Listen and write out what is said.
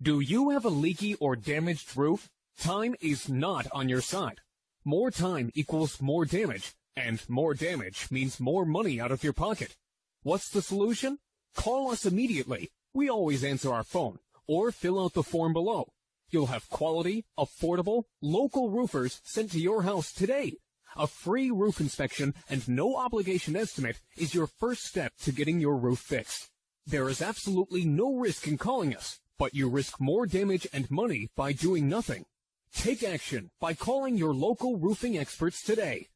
Do you have a leaky or damaged roof? Time is not on your side. More time equals more damage, and more damage means more money out of your pocket. What's the solution? Call us immediately. We always answer our phone, or fill out the form below. You'll have quality, affordable, local roofers sent to your house today. A free roof inspection and no obligation estimate is your first step to getting your roof fixed. There is absolutely no risk in calling us, but you risk more damage and money by doing nothing. Take action by calling your local roofing experts today.